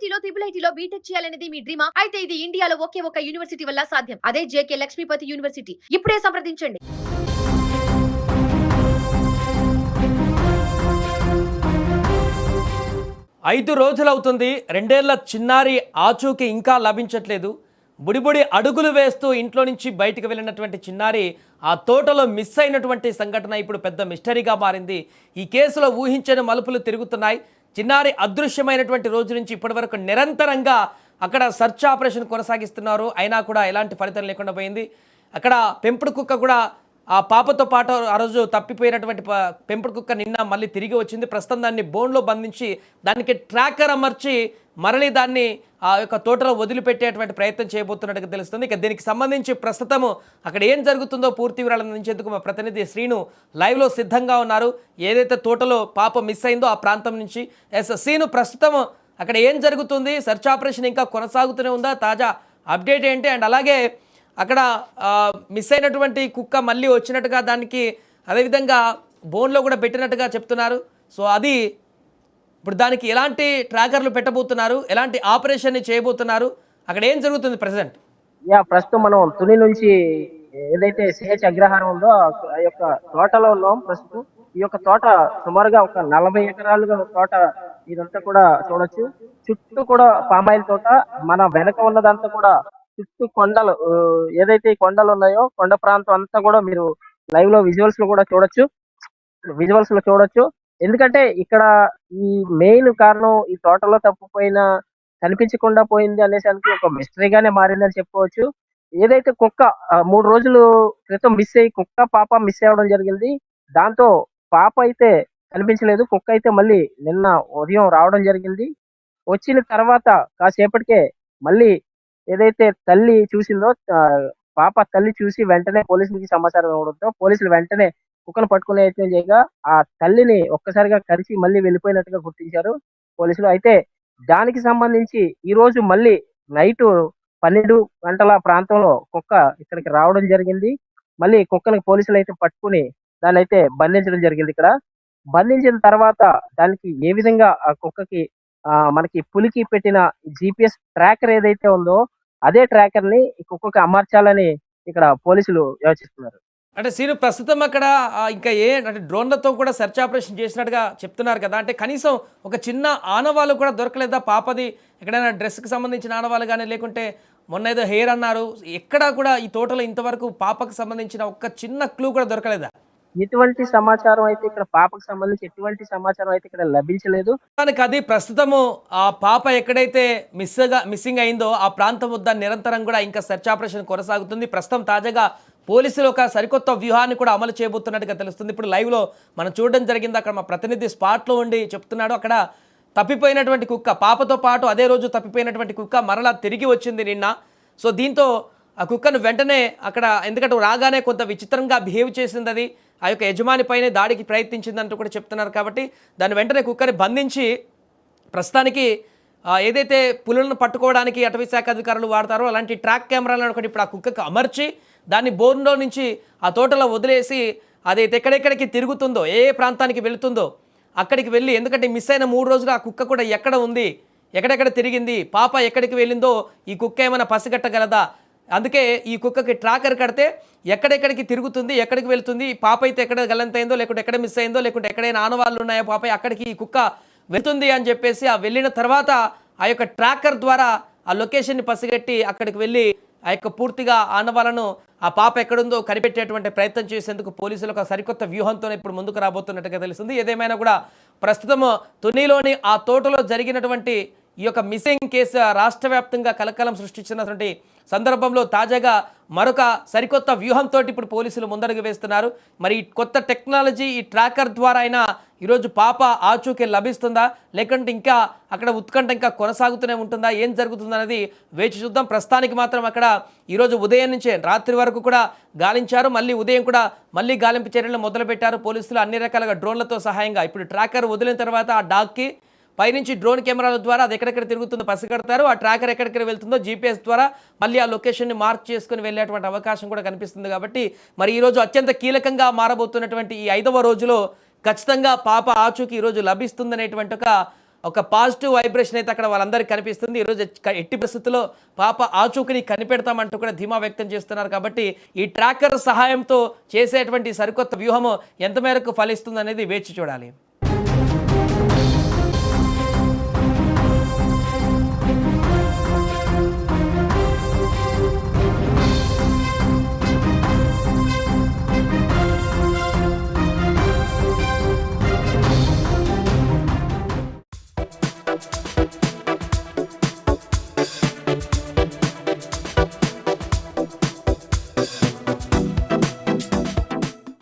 ఐఐటీలో ఐఐటీలో BTech చేయాలనేది మీ డ్రీమా? అయితే ఇది ఇండియాలో ఒకే ఒక యూనివర్సిటీ వల్ల సాధ్యం. అదే జేకే లక్ష్మీపతి యూనివర్సిటీ. ఇప్పుడే సంప్రదించండి. 5 రోజులవుతుంది. 2 ఏళ్ల చిన్నారి ఆచూకీ ఇంకా లభించట్లేదు. బుడిబుడి అడుగులు వేస్తూ ఇంట్లో నుంచి బయటికి వెళ్ళినటువంటి చిన్నారి ఆ తోటలో మిస్ అయినటువంటి సంఘటన ఇప్పుడు పెద్ద మిస్టరీగా మారింది. ఈ కేసులో ఊహించని మలుపులు తిరుగుతున్నాయి. చిన్నారి అదృశ్యమైనటువంటి రోజు నుంచి ఇప్పటివరకు నిరంతరంగా అక్కడ సెర్చ్ ఆపరేషన్ కొనసాగిస్తున్నారు. అయినా కూడా ఎలాంటి ఫలితం లేకుండా పోయింది. అక్కడ పెంపుడు కుక్క కూడా ఆ పాపతో పాటు ఆ రోజు తప్పిపోయినటువంటి పెంపుడు కుక్క నిన్న మళ్ళీ తిరిగి వచ్చింది. ప్రస్తుతం దాన్ని బోన్లో బంధించి దానికి ట్రాకర్ అమర్చి మరలి దాన్ని ఆ యొక్క తోటలో వదిలిపెట్టేటువంటి ప్రయత్నం చేయబోతున్నట్టుగా తెలుస్తుంది. ఇక దీనికి సంబంధించి ప్రస్తుతము అక్కడ ఏం జరుగుతుందో పూర్తి వివరాలు అందించేందుకు మా ప్రతినిధి శ్రీను లైవ్లో సిద్ధంగా ఉన్నారు. ఏదైతే తోటలో పాప మిస్ అయిందో ఆ ప్రాంతం నుంచి. శ్రీను, ప్రస్తుతం అక్కడ ఏం జరుగుతుంది? సెర్చ్ ఆపరేషన్ ఇంకా కొనసాగుతూనే ఉందా? తాజా అప్డేట్ ఏంటి? అండ్ అలాగే అక్కడ మిస్ అయినటువంటి కుక్క మళ్ళీ వచ్చినట్టుగా దానికి అదేవిధంగా బోన్లో కూడా పెట్టినట్టుగా చెప్తున్నారు. సో అది ఇప్పుడు దానికి ఎలాంటి ట్రాకర్లు పెట్టబోతున్నారు, ఎలాంటి ఆపరేషన్ని చేయబోతున్నారు, అక్కడ ఏం జరుగుతుంది ప్రజెంట్? ప్రస్తుతం మనం తుని నుంచి ఏదైతే సిహెచ్ అగ్రహారం ఉందో ఆ యొక్క తోటలో ఉన్నాం ప్రస్తుతం. ఈ యొక్క తోట సుమారుగా ఒక 40 ఎకరాలుగా తోట. ఇదంతా కూడా చూడొచ్చు. చుట్టూ కూడా పామాయిల్ తోట. మన వెనక ఉన్నదంతా కూడా చుట్టూ కొండలు. ఏదైతే ఈ కొండలు ఉన్నాయో కొండ ప్రాంతం అంతా కూడా మీరు లైవ్ లో విజువల్స్ లో కూడా చూడొచ్చు. ఎందుకంటే ఇక్కడ ఈ మెయిన్ కారణం ఈ తోటలో తప్పిపోయిన కనిపించకుండా పోయింది అనేసానికి ఒక మిస్టరీగానే మారిందని చెప్పుకోవచ్చు. ఏదైతే కుక్క 3 రోజులు క్రితం మిస్ అయ్యి కుక్క పాప మిస్ అవ్వడం జరిగింది. దాంతో పాప అయితే కనిపించలేదు. కుక్క అయితే మళ్ళీ నిన్న ఉదయం రావడం జరిగింది. వచ్చిన తర్వాత కాసేపటికే మళ్ళీ ఏదైతే తల్లి చూసిందో పాప తల్లి చూసి వెంటనే పోలీసులకి సమాచారం ఇవ్వడంతో పోలీసులు వెంటనే కుక్కను పట్టుకునే యత్నం చేయగా ఆ తల్లిని ఒక్కసారిగా కరిచి మళ్ళీ వెళ్ళిపోయినట్టుగా గుర్తించారు పోలీసులు. అయితే దానికి సంబంధించి ఈ రోజు మళ్ళీ నైట్ 12 గంటల ప్రాంతంలో కుక్క ఇక్కడికి రావడం జరిగింది. మళ్ళీ కుక్కని పోలీసులు అయితే పట్టుకుని దాన్ని అయితే బంధించడం జరిగింది. ఇక్కడ బంధించిన తర్వాత దానికి ఏ విధంగా ఆ కుక్కకి మనకి పులికి పెట్టిన జిపిఎస్ ట్రాకర్ ఏదైతే ఉందో అదే ట్రాకర్ ని ఈ కుక్కకి అమర్చాలని ఇక్కడ పోలీసులు యోచిస్తున్నారు. అంటే సీను, ప్రస్తుతం అక్కడ ఇంకా అంటే డ్రోన్లతో కూడా సెర్చ్ ఆపరేషన్ చేసినట్టుగా చెప్తున్నారు కదా. అంటే కనీసం ఒక చిన్న ఆనవాళ్ళు కూడా దొరకలేదా పాపది? ఎక్కడైనా డ్రెస్కి సంబంధించిన ఆనవాళ్ళు కానీ, లేకుంటే మొన్న ఏదో హెయిర్ అన్నారు, ఎక్కడా కూడా ఈ తోటలో ఇంతవరకు పాపకు సంబంధించిన ఒక్క చిన్న క్లూ కూడా దొరకలేదా? ఎటువంటి సమాచారం అయితే ఇక్కడ పాపకు సంబంధించి ఎటువంటి సమాచారం అయితే ఇక్కడ లభించలేదు. అది ప్రస్తుతము ఆ పాప ఎక్కడైతే మిస్సింగ్ అయిందో ఆ ప్రాంతం వద్ద నిరంతరం కూడా ఇంకా సెర్చ్ ఆపరేషన్ కొనసాగుతుంది. ప్రస్తుతం తాజాగా పోలీసులు ఒక సరికొత్త వ్యూహాన్ని కూడా అమలు చేయబోతున్నట్టుగా తెలుస్తుంది. ఇప్పుడు లైవ్లో మనం చూడడం జరిగింది. అక్కడ మా ప్రతినిధి స్పాట్లో ఉండి చెప్తున్నాడు. అక్కడ తప్పిపోయినటువంటి కుక్క, పాపతో పాటు అదే రోజు తప్పిపోయినటువంటి కుక్క మరలా తిరిగి వచ్చింది నిన్న. సో దీంతో ఆ కుక్కను వెంటనే అక్కడ, ఎందుకంటే రాగానే కొంత విచిత్రంగా బిహేవ్ చేసింది, అది ఆ యొక్క యజమాని పైనే దాడికి ప్రయత్నించిందంటూ కూడా చెప్తున్నారు. కాబట్టి దాన్ని వెంటనే కుక్కని బంధించి ప్రస్తుతానికి ఏదైతే పులులను పట్టుకోవడానికి అటవీ శాఖ అధికారులు వాడతారో అలాంటి ట్రాక్ కెమెరాలను ఒకటి ఇప్పుడు ఆ కుక్కకు అమర్చి దాన్ని బోన్లో నుంచి ఆ తోటలో వదిలేసి అది ఎక్కడెక్కడికి తిరుగుతుందో, ఏ ప్రాంతానికి వెళుతుందో అక్కడికి వెళ్ళి, ఎందుకంటే మిస్ అయిన 3 రోజులు ఆ కుక్క కూడా ఎక్కడ ఉంది, ఎక్కడెక్కడ తిరిగింది, పాప ఎక్కడికి వెళ్ళిందో ఈ కుక్క ఏమైనా పసిగట్టగలదా, అందుకే ఈ కుక్కకి ట్రాకర్ కడితే ఎక్కడెక్కడికి తిరుగుతుంది, ఎక్కడికి వెళ్తుంది, పాప అయితే ఎక్కడ గల్లంతైందో, లేకుంటే ఎక్కడ మిస్ అయిందో, లేకుంటే ఎక్కడైనా ఆనవాళ్ళు ఉన్నాయో పాప అక్కడికి ఈ కుక్క వెళ్తుంది అని చెప్పేసి ఆ వెళ్ళిన తర్వాత ఆ యొక్క ట్రాకర్ ద్వారా ఆ లొకేషన్ని పసిగట్టి అక్కడికి వెళ్ళి ఆ యొక్క పూర్తిగా ఆనవాళ్ళను ఆ పాప ఎక్కడుందో కనిపెట్టేటువంటి ప్రయత్నం చేసేందుకు పోలీసులు ఒక సరికొత్త వ్యూహంతో ఇప్పుడు ముందుకు రాబోతున్నట్టుగా తెలుస్తుంది. ఏదేమైనా కూడా ప్రస్తుతం తునిలోని ఆ తోటలో జరిగినటువంటి ఈ యొక్క మిస్సింగ్ కేసు రాష్ట్ర వ్యాప్తంగా కలకలం సృష్టించినటువంటి సందర్భంలో తాజాగా మరొక సరికొత్త వ్యూహంతో ఇప్పుడు పోలీసులు ముందడుగు వేస్తున్నారు. మరి ఈ కొత్త టెక్నాలజీ, ఈ ట్రాకర్ ద్వారా అయినా ఈరోజు పాప ఆచూకీ లభిస్తుందా, లేకుంటే ఇంకా అక్కడ ఉత్కంఠ ఇంకా కొనసాగుతూనే ఉంటుందా, ఏం జరుగుతుందనేది వేచి చూద్దాం. ప్రస్తుతానికి మాత్రం అక్కడ ఈరోజు ఉదయం నుంచే రాత్రి వరకు కూడా గాలించారు. మళ్ళీ ఉదయం కూడా మళ్ళీ గాలింపు చర్యలు మొదలుపెట్టారు పోలీసులు అన్ని రకాలుగా డ్రోన్లతో సహాయంగా. ఇప్పుడు ట్రాకర్ వదిలిన తర్వాత ఆ డాగ్కి పైనుంచి డ్రోన్ కెమెరాల ద్వారా అది ఎక్కడెక్కడ తిరుగుతుందో పసిగడతారు. ఆ ట్రాకర్ ఎక్కడెక్కడ వెళ్తుందో జీపీఎస్ ద్వారా మళ్ళీ ఆ లొకేషన్ని మార్క్ చేసుకుని వెళ్ళేటువంటి అవకాశం కూడా కనిపిస్తుంది. కాబట్టి మరి ఈరోజు అత్యంత కీలకంగా మారబోతున్నటువంటి ఈ 5వ రోజులో ఖచ్చితంగా పాప ఆచూకీ ఈరోజు లభిస్తుందనేటువంటి ఒక ఒక పాజిటివ్ వైబ్రేషన్ అయితే అక్కడ వాళ్ళందరికీ కనిపిస్తుంది. ఈరోజు ఎట్టి పరిస్థితుల్లో పాప ఆచూకీని కనిపెడతామంటూ కూడా ధీమా వ్యక్తం చేస్తున్నారు. కాబట్టి ఈ ట్రాకర్ సహాయంతో చేసేటువంటి సరికొత్త వ్యూహము ఎంత మేరకు ఫలిస్తుంది అనేది వేచి చూడాలి.